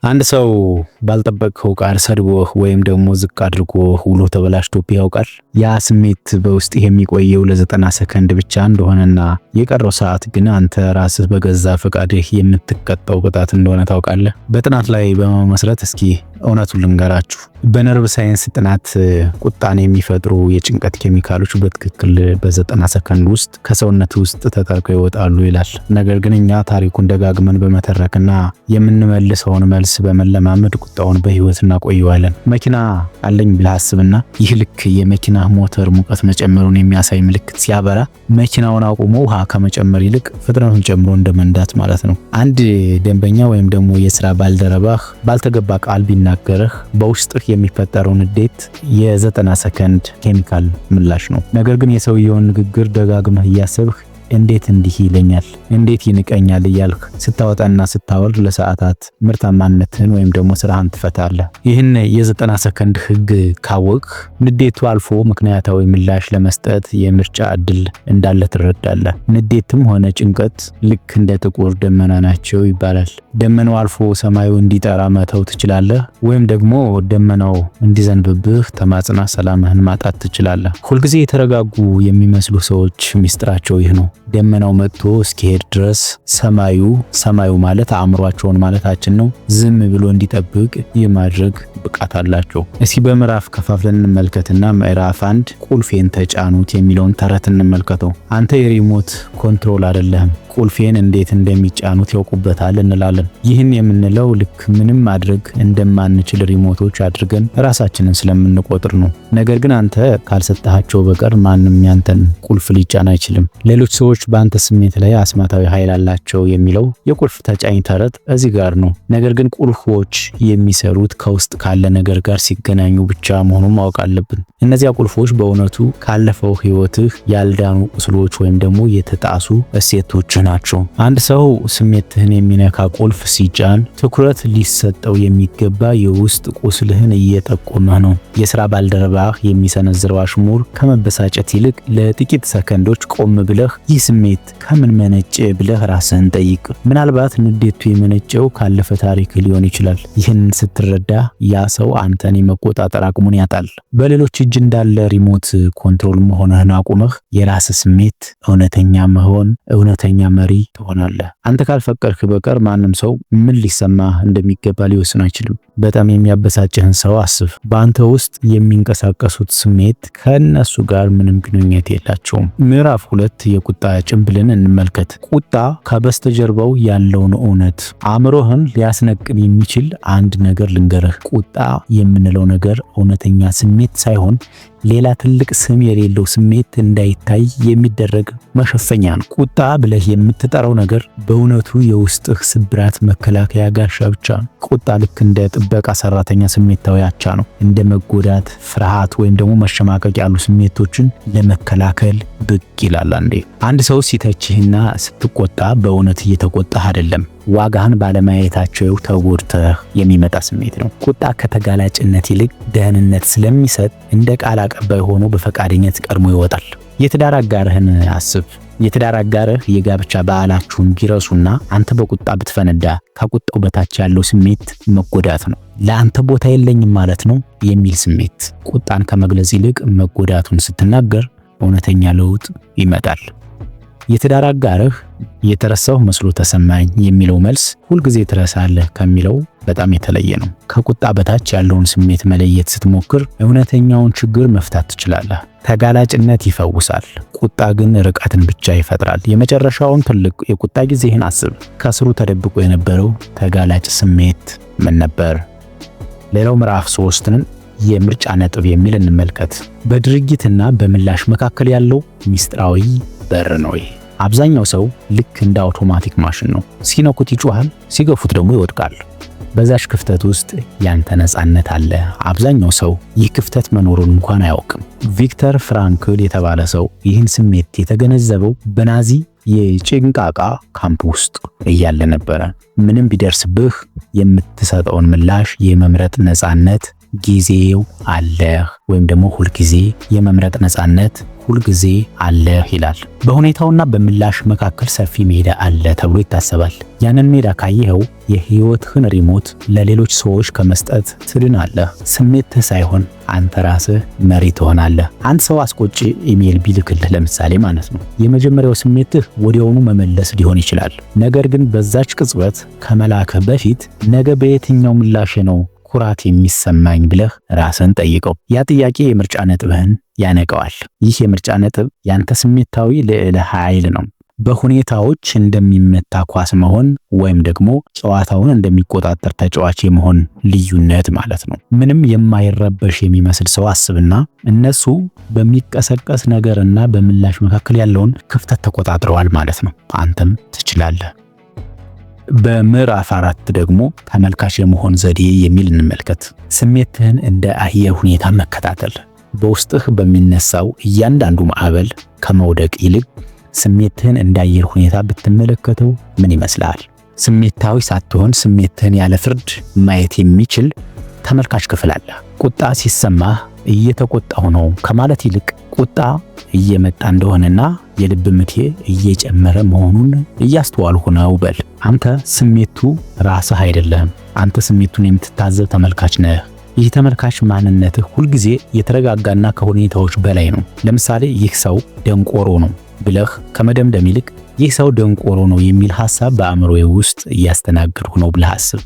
አንድ ሰው ባልጠበቅከው ቃል ሰድቦህ ወይም ደግሞ ዝቅ አድርጎህ ውሎ ተበላሽቶብህ ያውቃል? ያ ስሜት በውስጥ የሚቆየው ለ90 ሰከንድ ብቻ እንደሆነና የቀረው ሰዓት ግን አንተ ራስህ በገዛ ፈቃድህ የምትቀጣው ቅጣት እንደሆነ ታውቃለህ? በጥናት ላይ በመመስረት እስኪ እውነቱን ልንገራችሁ። በነርቭ ሳይንስ ጥናት ቁጣን የሚፈጥሩ የጭንቀት ኬሚካሎች በትክክል በ90 ሰከንድ ውስጥ ከሰውነት ውስጥ ተጠርቀው ይወጣሉ ይላል። ነገር ግን እኛ ታሪኩን ደጋግመን በመተረክና የምንመልሰውን መልስ በመለማመድ ቁጣውን በህይወት እናቆየዋለን። መኪና አለኝ ብለህ አስብና ይህ ልክ የመኪና ሞተር ሙቀት መጨመሩን የሚያሳይ ምልክት ሲያበራ መኪናውን አቁሞ ውሃ ከመጨመር ይልቅ ፍጥነቱን ጨምሮ እንደመንዳት ማለት ነው። አንድ ደንበኛ ወይም ደግሞ የስራ ባልደረባህ ባልተገባ ቃል ቢናገርህ በውስጥህ የሚፈጠረው ንዴት የ90 ሰከንድ ኬሚካል ምላሽ ነው። ነገር ግን የሰውየውን ንግግር ደጋግመህ እያሰብህ እንዴት እንዲህ ይለኛል፣ እንዴት ይንቀኛል እያልክ ስታወጣና ስታወርድ ለሰዓታት ምርታማነትህን ወይም ደግሞ ስራህን ትፈታለህ። ይህን የ90 ሰከንድ ህግ ካወቅ ንዴቱ አልፎ ምክንያታዊ ምላሽ ለመስጠት የምርጫ እድል እንዳለ ትረዳለህ። ንዴትም ሆነ ጭንቀት ልክ እንደ ጥቁር ደመና ናቸው ይባላል። ደመናው አልፎ ሰማዩ እንዲጠራ መተው ትችላለህ፣ ወይም ደግሞ ደመናው እንዲዘንብብህ ተማጽና ሰላምህን ማጣት ትችላለህ። ሁልጊዜ የተረጋጉ የሚመስሉ ሰዎች ሚስጥራቸው ይህ ነው። ደመናው መጥቶ እስኪሄድ ድረስ ሰማዩ ማለት አእምሯቸውን ማለታችን ነው፣ ዝም ብሎ እንዲጠብቅ የማድረግ ብቃት አላቸው። እስኪ በምዕራፍ ከፋፍለን እንመልከትና ምዕራፍ 1 ቁልፌን ተጫኑት የሚለውን ተረት እንመልከተው። አንተ የሪሞት ኮንትሮል አይደለህም፣ ቁልፌን እንዴት እንደሚጫኑት ያውቁበታል እንላለን። ይህን የምንለው ልክ ምንም ማድረግ እንደማንችል ሪሞቶች አድርገን ራሳችንን ስለምንቆጥር ነው። ነገር ግን አንተ ካልሰጣቸው በቀር ማንም ያንተን ቁልፍ ሊጫን አይችልም። ሌሎች ሰዎች በአንተ ስሜት ላይ አስማታዊ ኃይል አላቸው የሚለው የቁልፍ ተጫኝ ተረት እዚህ ጋር ነው። ነገር ግን ቁልፎች የሚሰሩት ከውስጥ ካለ ነገር ጋር ሲገናኙ ብቻ መሆኑን ማወቅ አለብን። እነዚያ ቁልፎች በእውነቱ ካለፈው ህይወትህ ያልዳኑ ቁስሎች ወይም ደግሞ የተጣሱ እሴቶች ናቸው። አንድ ሰው ስሜትህን የሚነካ ቁልፍ ሲጫን ትኩረት ሊሰጠው የሚገባ የውስጥ ቁስልህን እየጠቆመህ ነው። የሥራ ባልደረባህ የሚሰነዝረው አሽሙር ከመበሳጨት ይልቅ ለጥቂት ሰከንዶች ቆም ብለህ ይህ ስሜት ከምን መነጨ ብለህ ራስህን ጠይቅ። ምናልባት ንዴቱ የመነጨው ካለፈ ታሪክ ሊሆን ይችላል። ይህን ስትረዳ ያ ሰው አንተን የመቆጣጠር አቅሙን ያጣል። በሌሎች እጅ እንዳለ ሪሞት ኮንትሮል መሆንህን አቁመህ የራስህ ስሜት እውነተኛ መሆን እውነተኛ መሪ ትሆናለህ። አንተ ካልፈቀድክ በቀር ማንም ሰው ምን ሊሰማህ እንደሚገባ ሊወስን አይችልም። በጣም የሚያበሳጭህን ሰው አስብ። በአንተ ውስጥ የሚንቀሳቀሱት ስሜት ከነሱ ጋር ምንም ግንኙነት የላቸውም። ምዕራፍ 2 የቁጣ ጭንብልን እንመልከት። ቁጣ ከበስተጀርባው ያለውን እውነት አእምሮህን ሊያስነቅል የሚችል አንድ ነገር ልንገርህ። ቁጣ የምንለው ነገር እውነተኛ ስሜት ሳይሆን ሌላ ትልቅ ስም የሌለው ስሜት እንዳይታይ የሚደረግ መሸፈኛ ነው። ቁጣ ብለህ የምትጠራው ነገር በእውነቱ የውስጥህ ስብራት መከላከያ ጋሻ ብቻ ነው። ቁጣ ልክ እንደ ጥበቃ ሰራተኛ ስሜታዊ አቻ ነው። እንደ መጎዳት፣ ፍርሃት ወይም ደግሞ መሸማቀቅ ያሉ ስሜቶችን ለመከላከል ብቅ ይላል። አንድ ሰው ሲተችህና ስትቆጣ በእውነት እየተቆጣህ አይደለም፣ ዋጋህን ባለማየታቸው ተጎድተህ የሚመጣ ስሜት ነው። ቁጣ ከተጋላጭነት ይልቅ ደህንነት ስለሚሰጥ እንደ ቃል አቀባይ ሆኖ በፈቃደኝነት ቀድሞ ይወጣል። የትዳር አጋርህን አስብ። የትዳር አጋርህ የጋብቻ በዓላችሁን ቢረሱና አንተ በቁጣ ብትፈነዳ ከቁጣው በታች ያለው ስሜት መጎዳት ነው። ለአንተ ቦታ የለኝም ማለት ነው የሚል ስሜት። ቁጣን ከመግለጽ ይልቅ መጎዳቱን ስትናገር እውነተኛ ለውጥ ይመጣል። የትዳር አጋርህ የተረሳው መስሎ ተሰማኝ የሚለው መልስ ሁልጊዜ ትረሳለህ ከሚለው በጣም የተለየ ነው። ከቁጣ በታች ያለውን ስሜት መለየት ስትሞክር እውነተኛውን ችግር መፍታት ትችላለህ። ተጋላጭነት ይፈውሳል፣ ቁጣ ግን ርቀትን ብቻ ይፈጥራል። የመጨረሻውን ትልቅ የቁጣ ጊዜህን አስብ። ከስሩ ተደብቆ የነበረው ተጋላጭ ስሜት ምን ነበር? ሌላው ምዕራፍ 3ን የምርጫ ነጥብ የሚል እንመልከት። በድርጊትና በምላሽ መካከል ያለው ሚስጥራዊ በር ነው። አብዛኛው ሰው ልክ እንደ አውቶማቲክ ማሽን ነው። ሲነኩት ይጮሃል፣ ሲገፉት ደግሞ ይወድቃል። በዛሽ ክፍተት ውስጥ ያንተ ነፃነት አለ። አብዛኛው ሰው ይህ ክፍተት መኖሩን እንኳን አያውቅም። ቪክተር ፍራንክል የተባለ ሰው ይህን ስሜት የተገነዘበው በናዚ የጭንቃቃ ካምፕ ውስጥ እያለ ነበረ። ምንም ቢደርስብህ የምትሰጠውን ምላሽ የመምረጥ ነፃነት ጊዜው አለህ ወይም ደግሞ ሁልጊዜ የመምረጥ ነፃነት ሁልጊዜ አለህ ይላል። በሁኔታውና በምላሽ መካከል ሰፊ ሜዳ አለ ተብሎ ይታሰባል። ያንን ሜዳ ካየኸው የህይወትህን ሪሞት ለሌሎች ሰዎች ከመስጠት ትድናለህ። ስሜትህ ሳይሆን አንተ ራስህ መሪ ትሆናለህ። አንድ ሰው አስቆጪ ኢሜል ቢልክልህ ለምሳሌ ማለት ነው፣ የመጀመሪያው ስሜትህ ወዲያውኑ መመለስ ሊሆን ይችላል። ነገር ግን በዛች ቅጽበት ከመላክህ በፊት ነገ በየትኛው ምላሽ ነው ኩራት የሚሰማኝ ብለህ ራስን ጠይቀው። ያ ጥያቄ የምርጫ ነጥብህን ያነቀዋል። ይህ የምርጫ ነጥብ ያንተ ስሜታዊ ልዕለ ኃይል ነው። በሁኔታዎች እንደሚመታ ኳስ መሆን ወይም ደግሞ ጨዋታውን እንደሚቆጣጠር ተጫዋች የመሆን ልዩነት ማለት ነው። ምንም የማይረበሽ የሚመስል ሰው አስብና እነሱ በሚቀሰቀስ ነገርና በምላሽ መካከል ያለውን ክፍተት ተቆጣጥረዋል ማለት ነው። አንተም ትችላለህ። በምዕራፍ 4 ደግሞ ተመልካች የመሆን ዘዴ የሚል እንመልከት። ስሜትህን እንደ አየር ሁኔታ መከታተል። በውስጥህ በሚነሳው እያንዳንዱ ማዕበል ከመውደቅ ይልቅ ስሜትህን እንደ አየር ሁኔታ ብትመለከተው ምን ይመስልሃል? ስሜታዊ ሳትሆን ስሜትህን ያለ ፍርድ ማየት የሚችል ተመልካች ክፍል አለ። ቁጣ ሲሰማህ እየተቆጣሁ ነው ከማለት ይልቅ ቁጣ እየመጣ እንደሆነና የልብ ምቴ እየጨመረ መሆኑን እያስተዋልሁ ነው በል። አንተ ስሜቱ ራስህ አይደለህም። አንተ ስሜቱን የምትታዘብ ተመልካች ነህ። ይህ ተመልካች ማንነትህ ሁልጊዜ የተረጋጋና ከሁኔታዎች በላይ ነው። ለምሳሌ ይህ ሰው ደንቆሮ ነው ብለህ ከመደምደም ይልቅ ይህ ሰው ደንቆሮ ነው የሚል ሐሳብ በአእምሮዬ ውስጥ እያስተናገድሁ ነው ብለህ አስብ።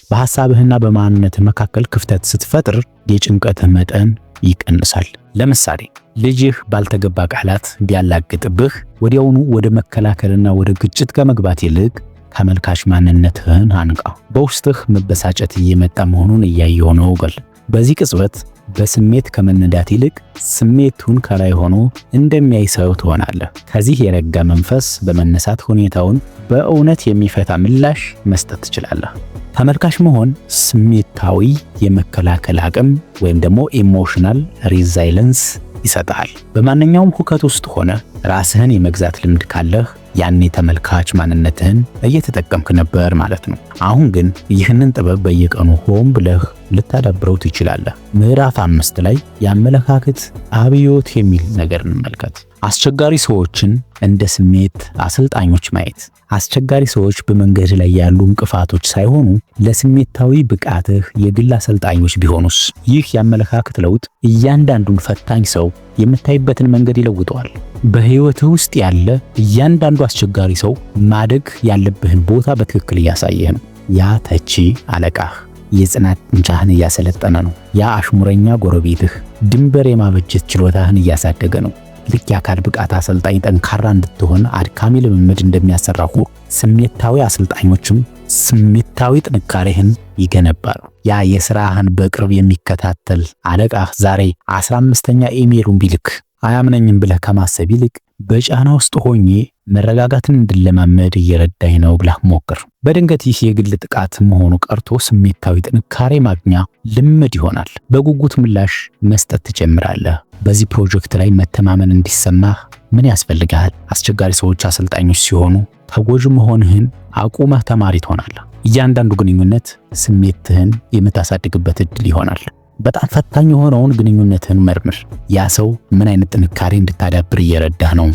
በሐሳብህና በማንነትህ መካከል ክፍተት ስትፈጥር የጭንቀትህ መጠን ይቀንሳል። ለምሳሌ ልጅህ ባልተገባ ቃላት ቢያላግጥብህ ወዲያውኑ ወደ መከላከልና ወደ ግጭት ከመግባት ይልቅ ተመልካች ማንነትህን አንቃው። በውስጥህ መበሳጨት እየመጣ መሆኑን እያየሁ ነው በል። በዚህ ቅጽበት በስሜት ከመነዳት ይልቅ ስሜቱን ከላይ ሆኖ እንደሚያይ ሰው ትሆናለህ። ከዚህ የረጋ መንፈስ በመነሳት ሁኔታውን በእውነት የሚፈታ ምላሽ መስጠት ትችላለህ። ተመልካች መሆን ስሜታዊ የመከላከል አቅም ወይም ደግሞ ኢሞሽናል ሪዛይለንስ ይሰጣል። በማንኛውም ሁከት ውስጥ ሆነ ራስህን የመግዛት ልምድ ካለህ ያኔ ተመልካች ማንነትህን እየተጠቀምክ ነበር ማለት ነው። አሁን ግን ይህንን ጥበብ በየቀኑ ሆን ብለህ ልታዳብረው ትችላለህ። ምዕራፍ 5 ላይ የአመለካከት አብዮት የሚል ነገር እንመልከት። አስቸጋሪ ሰዎችን እንደ ስሜት አሰልጣኞች ማየት። አስቸጋሪ ሰዎች በመንገድ ላይ ያሉ እንቅፋቶች ሳይሆኑ ለስሜታዊ ብቃትህ የግል አሰልጣኞች ቢሆኑስ? ይህ የአመለካከት ለውጥ እያንዳንዱን ፈታኝ ሰው የምታይበትን መንገድ ይለውጠዋል። በህይወትህ ውስጥ ያለ እያንዳንዱ አስቸጋሪ ሰው ማደግ ያለብህን ቦታ በትክክል እያሳየህ ነው። ያ ተቺ አለቃህ የጽናት ጡንቻህን እያሰለጠነ ነው። ያ አሽሙረኛ ጎረቤትህ ድንበር የማበጀት ችሎታህን እያሳደገ ነው። ልክ የአካል ብቃት አሰልጣኝ ጠንካራ እንድትሆን አድካሚ ልምምድ እንደሚያሰራሁ ስሜታዊ አሰልጣኞችም ስሜታዊ ጥንካሬህን ይገነባሉ። ያ የሥራህን በቅርብ የሚከታተል አለቃህ ዛሬ 15ኛ ኢሜሉን ቢልክ አያምነኝም ብለህ ከማሰብ ይልቅ በጫና ውስጥ ሆኜ መረጋጋትን እንድለማመድ እየረዳኝ ነው ብለህ ሞክር። በድንገት ይህ የግል ጥቃት መሆኑ ቀርቶ ስሜታዊ ጥንካሬ ማግኛ ልምድ ይሆናል። በጉጉት ምላሽ መስጠት ትጀምራለህ። በዚህ ፕሮጀክት ላይ መተማመን እንዲሰማህ ምን ያስፈልጋል? አስቸጋሪ ሰዎች አሰልጣኞች ሲሆኑ ተጎጂ መሆንህን አቁመህ ተማሪ ትሆናለህ። እያንዳንዱ ግንኙነት ስሜትህን የምታሳድግበት ዕድል ይሆናል። በጣም ፈታኝ የሆነውን ግንኙነትህን መርምር። ያ ሰው ምን አይነት ጥንካሬ እንድታዳብር እየረዳህ ነው?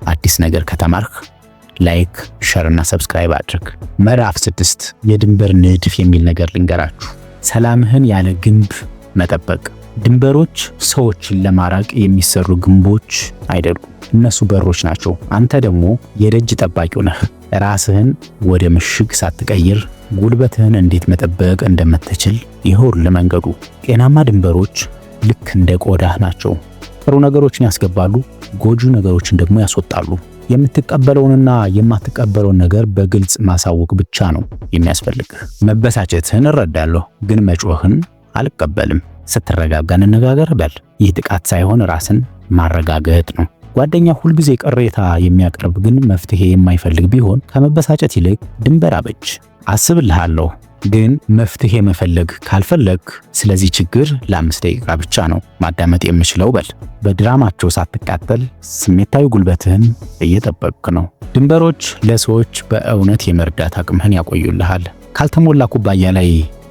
አዲስ ነገር ከተማርክ ላይክ፣ ሼር እና ሰብስክራይብ አድርግ። ምዕራፍ 6 የድንበር ንድፍ የሚል ነገር ልንገራችሁ። ሰላምህን ያለ ግንብ መጠበቅ። ድንበሮች ሰዎችን ለማራቅ የሚሰሩ ግንቦች አይደሉም፣ እነሱ በሮች ናቸው። አንተ ደግሞ የደጅ ጠባቂው ነህ። ራስህን ወደ ምሽግ ሳትቀይር ጉልበትህን እንዴት መጠበቅ እንደምትችል ይሁን ለመንገዱ። ጤናማ ድንበሮች ልክ እንደ ቆዳህ ናቸው። ጥሩ ነገሮችን ያስገባሉ፣ ጎጂ ነገሮችን ደግሞ ያስወጣሉ። የምትቀበለውንና የማትቀበለውን ነገር በግልጽ ማሳወቅ ብቻ ነው የሚያስፈልግህ። መበሳጨትህን እረዳለሁ፣ ግን መጮህን አልቀበልም። ስትረጋጋ እንነጋገር በል። ይህ ጥቃት ሳይሆን ራስን ማረጋገጥ ነው። ጓደኛ ሁልጊዜ ቅሬታ የሚያቀርብ ግን መፍትሄ የማይፈልግ ቢሆን ከመበሳጨት ይልቅ ድንበር አበጅ። አስብልሃለሁ ግን መፍትሄ መፈለግ ካልፈለግ ስለዚህ ችግር ለ5 ደቂቃ ብቻ ነው ማዳመጥ የምችለው በል። በድራማቸው ሳትቃጠል ስሜታዊ ጉልበትህን እየጠበቅክ ነው። ድንበሮች ለሰዎች በእውነት የመርዳት አቅምህን ያቆዩልሃል። ካልተሞላ ኩባያ ላይ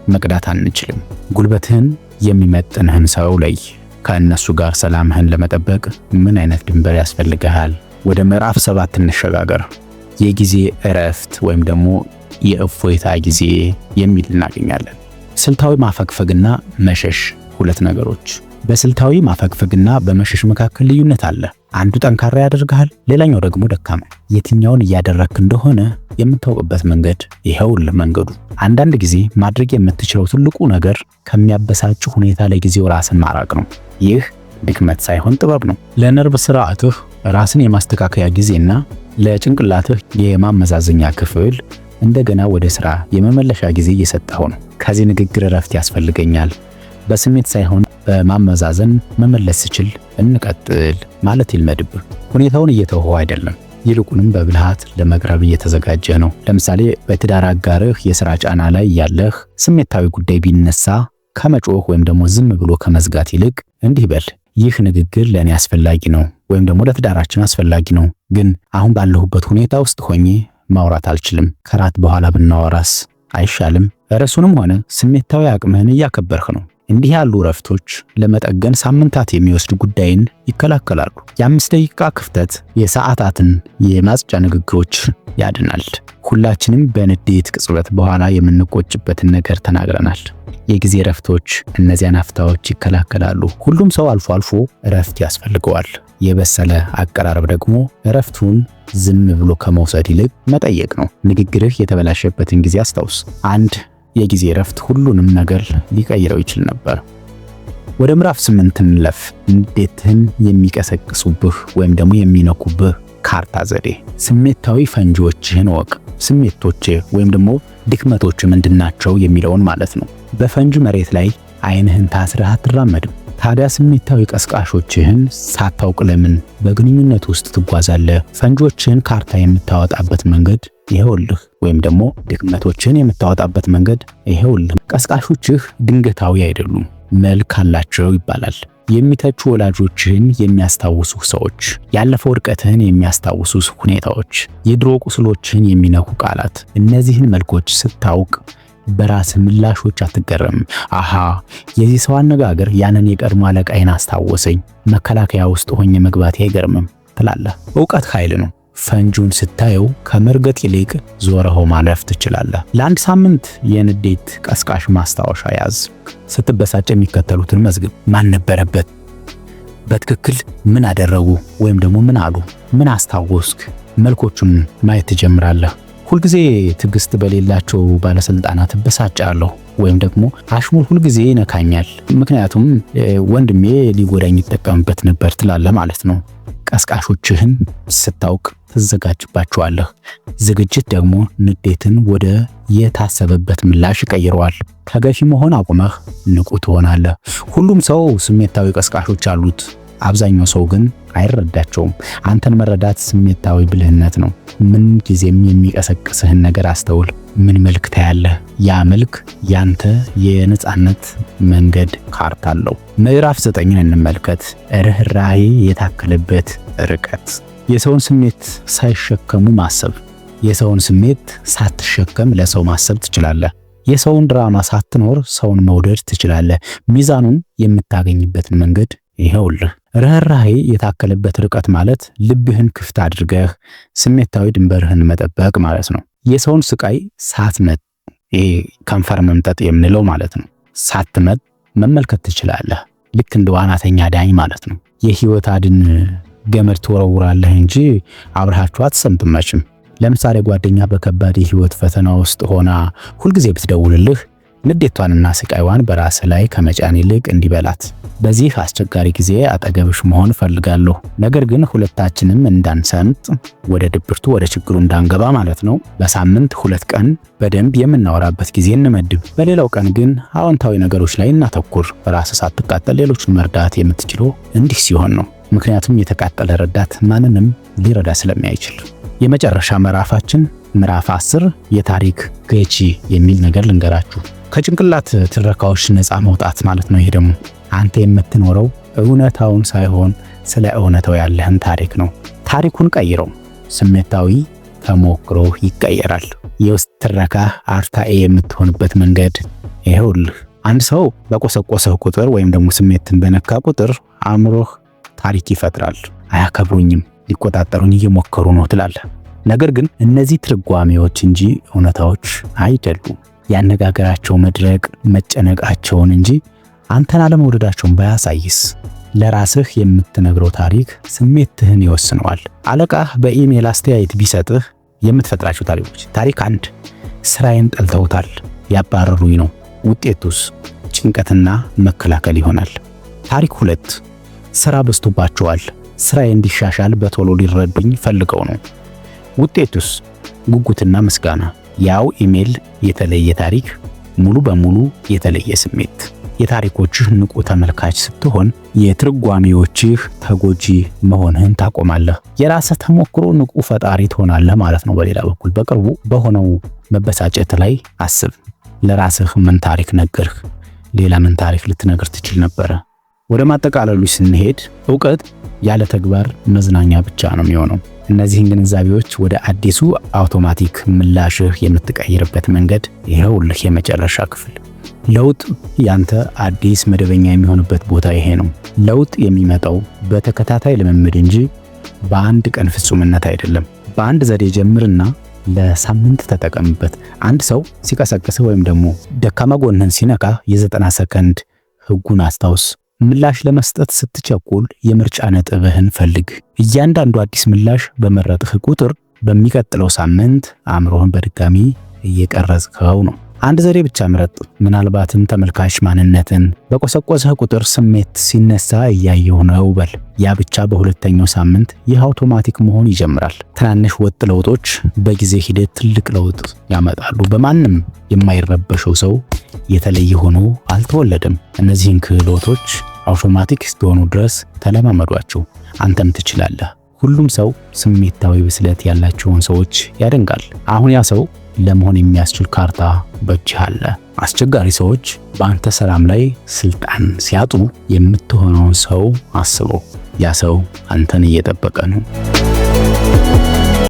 መቅዳት አንችልም። ጉልበትህን የሚመጥንህን ሰው ለይ። ከእነሱ ጋር ሰላምህን ለመጠበቅ ምን አይነት ድንበር ያስፈልግሃል? ወደ ምዕራፍ 7 እንሸጋገር። የጊዜ እረፍት ወይም ደግሞ የእፎይታ ጊዜ የሚል እናገኛለን። ስልታዊ ማፈግፈግና መሸሽ ሁለት ነገሮች። በስልታዊ ማፈግፈግና በመሸሽ መካከል ልዩነት አለ። አንዱ ጠንካራ ያደርግሃል፣ ሌላኛው ደግሞ ደካማ። የትኛውን እያደረክ እንደሆነ የምታውቅበት መንገድ ይሄውልህ መንገዱ። አንዳንድ ጊዜ ማድረግ የምትችለው ትልቁ ነገር ከሚያበሳጭ ሁኔታ ለጊዜው ራስን ማራቅ ነው። ይህ ድክመት ሳይሆን ጥበብ ነው። ለነርቭ ስርዓትህ ራስን የማስተካከያ ጊዜና ለጭንቅላትህ የማመዛዘኛ ክፍል እንደገና ወደ ስራ የመመለሻ ጊዜ እየሰጠኸው ነው። ከዚህ ንግግር እረፍት ያስፈልገኛል፣ በስሜት ሳይሆን በማመዛዘን መመለስ ስችል እንቀጥል ማለት ይልመድብህ። ሁኔታውን እየተወው አይደለም፣ ይልቁንም በብልሃት ለመቅረብ እየተዘጋጀ ነው። ለምሳሌ በትዳር አጋርህ የሥራ ጫና ላይ ያለህ ስሜታዊ ጉዳይ ቢነሳ ከመጮህ ወይም ደግሞ ዝም ብሎ ከመዝጋት ይልቅ እንዲህ በል፣ ይህ ንግግር ለእኔ አስፈላጊ ነው ወይም ደግሞ ለትዳራችን አስፈላጊ ነው፣ ግን አሁን ባለሁበት ሁኔታ ውስጥ ሆኜ ማውራት አልችልም። ከራት በኋላ ብናወራስ አይሻልም? ርዕሱንም ሆነ ስሜታዊ አቅምህን እያከበርህ ነው። እንዲህ ያሉ እረፍቶች ለመጠገን ሳምንታት የሚወስድ ጉዳይን ይከላከላሉ። የ5 ደቂቃ ክፍተት የሰዓታትን የማጽጃ ንግግሮች ያድናል። ሁላችንም በንዴት ቅጽበት በኋላ የምንቆጭበትን ነገር ተናግረናል። የጊዜ እረፍቶች እነዚያን አፍታዎች ይከላከላሉ። ሁሉም ሰው አልፎ አልፎ እረፍት ያስፈልገዋል። የበሰለ አቀራረብ ደግሞ እረፍቱን ዝም ብሎ ከመውሰድ ይልቅ መጠየቅ ነው። ንግግርህ የተበላሸበትን ጊዜ አስታውስ። አንድ የጊዜ እረፍት ሁሉንም ነገር ሊቀይረው ይችል ነበር። ወደ ምዕራፍ 8 እንለፍ። ንዴትህን የሚቀሰቅሱብህ ወይም ደግሞ የሚነኩብህ ካርታ ዘዴ። ስሜታዊ ፈንጂዎችህን ወቅ። ስሜቶች ወይም ደግሞ ድክመቶች ምንድናቸው የሚለውን ማለት ነው። በፈንጂ መሬት ላይ ዓይንህን ታስረህ አትራመድም። ታዲያ ስሜታዊ ቀስቃሾችህን ሳታውቅ ለምን በግንኙነት ውስጥ ትጓዛለህ? ፈንጂዎችህን ካርታ የምታወጣበት መንገድ ይሄውልህ፣ ወይም ደግሞ ድክመቶችህን የምታወጣበት መንገድ ይሄውልህ። ቀስቃሾችህ ድንገታዊ አይደሉም፣ መልክ አላቸው ይባላል። የሚተቹ ወላጆችህን የሚያስታውሱ ሰዎች፣ ያለፈው ውድቀትህን የሚያስታውሱ ሁኔታዎች፣ የድሮ ቁስሎችህን የሚነኩ ቃላት። እነዚህን መልኮች ስታውቅ በራስ ምላሾች አትገረም። አሃ የዚህ ሰው አነጋገር ያንን የቀድሞ አለቃዬን አስታወሰኝ፣ መከላከያ ውስጥ ሆኜ መግባቴ አይገርምም ትላለህ። ዕውቀት ኃይል ነው። ፈንጂውን ስታየው ከመርገጥ ይልቅ ዞረኸው ማለፍ ትችላለህ። ለአንድ ሳምንት የንዴት ቀስቃሽ ማስታወሻ ያዝ። ስትበሳጭ የሚከተሉትን መዝግብ። ማን ነበረበት? በትክክል ምን አደረጉ ወይም ደግሞ ምን አሉ? ምን አስታወስክ? መልኮቹን ማየት ትጀምራለህ። ሁልጊዜ ትዕግስት በሌላቸው ባለስልጣናት እበሳጫለሁ ወይም ደግሞ አሽሙር ሁልጊዜ ይነካኛል፣ ምክንያቱም ወንድሜ ሊጎዳኝ ይጠቀምበት ነበር ትላለህ ማለት ነው። ቀስቃሾችህን ስታውቅ ትዘጋጅባቸዋለህ። ዝግጅት ደግሞ ንዴትን ወደ የታሰበበት ምላሽ ይቀይረዋል። ተገፊ መሆን አቁመህ ንቁ ትሆናለህ። ሁሉም ሰው ስሜታዊ ቀስቃሾች አሉት። አብዛኛው ሰው ግን አይረዳቸውም። አንተን መረዳት ስሜታዊ ብልህነት ነው። ምን ጊዜም የሚቀሰቅስህን ነገር አስተውል። ምን መልክ ታያለህ? ያ መልክ ያንተ የነጻነት መንገድ ካርታ አለው። ምዕራፍ 9ን እንመልከት። ርህራሄ የታከለበት ርቀት። የሰውን ስሜት ሳይሸከሙ ማሰብ። የሰውን ስሜት ሳትሸከም ለሰው ማሰብ ትችላለህ። የሰውን ድራማ ሳትኖር ሰውን መውደድ ትችላለህ። ሚዛኑን የምታገኝበትን መንገድ ይሄውልህ። ርህራሄ የታከለበት ርቀት ማለት ልብህን ክፍት አድርገህ ስሜታዊ ድንበርህን መጠበቅ ማለት ነው። የሰውን ስቃይ ሳትመጥ፣ ይሄ ከንፈር መምጠጥ የምንለው ማለት ነው፣ ሳትመጥ መመልከት ትችላለህ። ልክ እንደ ዋናተኛ ዳኝ ማለት ነው። የህይወት አድን ገመድ ትወረውራለህ እንጂ አብረሃቸው አትሰምጥም መቼም። ለምሳሌ ጓደኛ በከባድ የህይወት ፈተና ውስጥ ሆና ሁልጊዜ ብትደውልልህ ንዴቷንና ስቃይዋን በራስህ ላይ ከመጫን ይልቅ እንዲበላት። በዚህ አስቸጋሪ ጊዜ አጠገብሽ መሆን ፈልጋለሁ፣ ነገር ግን ሁለታችንም እንዳንሰምጥ፣ ወደ ድብርቱ ወደ ችግሩ እንዳንገባ ማለት ነው። በሳምንት 2 ቀን በደንብ የምናወራበት ጊዜ እንመድብ። በሌላው ቀን ግን አዎንታዊ ነገሮች ላይ እናተኩር። በራስህ ሳትቃጠል ሌሎችን መርዳት የምትችለው እንዲህ ሲሆን ነው። ምክንያቱም የተቃጠለ ረዳት ማንንም ሊረዳ ስለማይችል። የመጨረሻ ምዕራፋችን ምዕራፍ 10 የታሪክ ገቺ የሚል ነገር ልንገራችሁ። ከጭንቅላት ትረካዎች ነፃ መውጣት ማለት ነው። ይሄ ደግሞ አንተ የምትኖረው እውነታውን ሳይሆን ስለ እውነታው ያለህን ታሪክ ነው። ታሪኩን ቀይረው። ስሜታዊ ተሞክሮ ይቀየራል። የውስጥ ትረካ አርታኤ የምትሆንበት መንገድ ይኸውልህ አንድ ሰው በቆሰቆሰህ ቁጥር ወይም ደግሞ ስሜትን በነካ ቁጥር አእምሮህ ታሪክ ይፈጥራል። አያከብሩኝም፣ ሊቆጣጠሩኝ እየሞከሩ ነው ትላለህ። ነገር ግን እነዚህ ትርጓሜዎች እንጂ እውነታዎች አይደሉም። ያነጋገራቸው መድረቅ መጨነቃቸውን እንጂ አንተን አለመውደዳቸውን ባያሳይስ? ለራስህ የምትነግረው ታሪክ ስሜትህን ይወስነዋል። አለቃህ በኢሜል አስተያየት ቢሰጥህ የምትፈጥራቸው ታሪኮች። ታሪክ 1 ስራዬን ጠልተውታል፣ ያባረሩኝ ነው። ውጤቱስ ጭንቀትና መከላከል ይሆናል። ታሪክ 2 ስራ በዝቶባቸዋል፣ ስራዬ እንዲሻሻል በቶሎ ሊረዱኝ ፈልገው ነው። ውጤቱስ ጉጉትና ምስጋና። ያው ኢሜል፣ የተለየ ታሪክ፣ ሙሉ በሙሉ የተለየ ስሜት። የታሪኮችህ ንቁ ተመልካች ስትሆን የትርጓሜዎችህ ተጎጂ መሆንህን ታቆማለህ። የራስህ ተሞክሮ ንቁ ፈጣሪ ትሆናለህ ማለት ነው። በሌላ በኩል በቅርቡ በሆነው መበሳጨት ላይ አስብ። ለራስህ ምን ታሪክ ነገርህ? ሌላ ምን ታሪክ ልትነግር ትችል ነበረ? ወደ ማጠቃለሉ ስንሄድ ዕውቀት ያለ ተግባር መዝናኛ ብቻ ነው የሚሆነው። እነዚህን ግንዛቤዎች ወደ አዲሱ አውቶማቲክ ምላሽህ የምትቀይርበት መንገድ ይኸውልህ የመጨረሻ ክፍል። ለውጥ ያንተ አዲስ መደበኛ የሚሆንበት ቦታ ይሄ ነው። ለውጥ የሚመጣው በተከታታይ ልምምድ እንጂ በአንድ ቀን ፍጹምነት አይደለም። በአንድ ዘዴ ጀምርና ለሳምንት ተጠቀምበት። አንድ ሰው ሲቀሰቅስህ ወይም ደግሞ ደካማ ጎንህን ሲነካ የ90 ሰከንድ ህጉን አስታውስ። ምላሽ ለመስጠት ስትቸኩል የምርጫ ነጥብህን ፈልግ። እያንዳንዱ አዲስ ምላሽ በመረጥህ ቁጥር በሚቀጥለው ሳምንት አእምሮህን በድጋሚ እየቀረጽከው ነው። አንድ ዘዴ ብቻ ምረጥ። ምናልባትም ተመልካች ማንነትን በቆሰቆሰህ ቁጥር ስሜት ሲነሳ እያየሁ ነው በል። ያ ብቻ በሁለተኛው ሳምንት ይህ አውቶማቲክ መሆን ይጀምራል። ትናንሽ ወጥ ለውጦች በጊዜ ሂደት ትልቅ ለውጥ ያመጣሉ። በማንም የማይረበሸው ሰው የተለየ ሆኖ አልተወለደም። እነዚህን ክህሎቶች አውቶማቲክ እስኪሆኑ ድረስ ተለማመዷቸው። አንተም ትችላለህ። ሁሉም ሰው ስሜታዊ ብስለት ያላቸውን ሰዎች ያደንቃል። አሁን ያ ሰው ለመሆን የሚያስችል ካርታ በእጅህ አለ። አስቸጋሪ ሰዎች በአንተ ሰላም ላይ ስልጣን ሲያጡ የምትሆነውን ሰው አስበው። ያ ሰው አንተን እየጠበቀ ነው።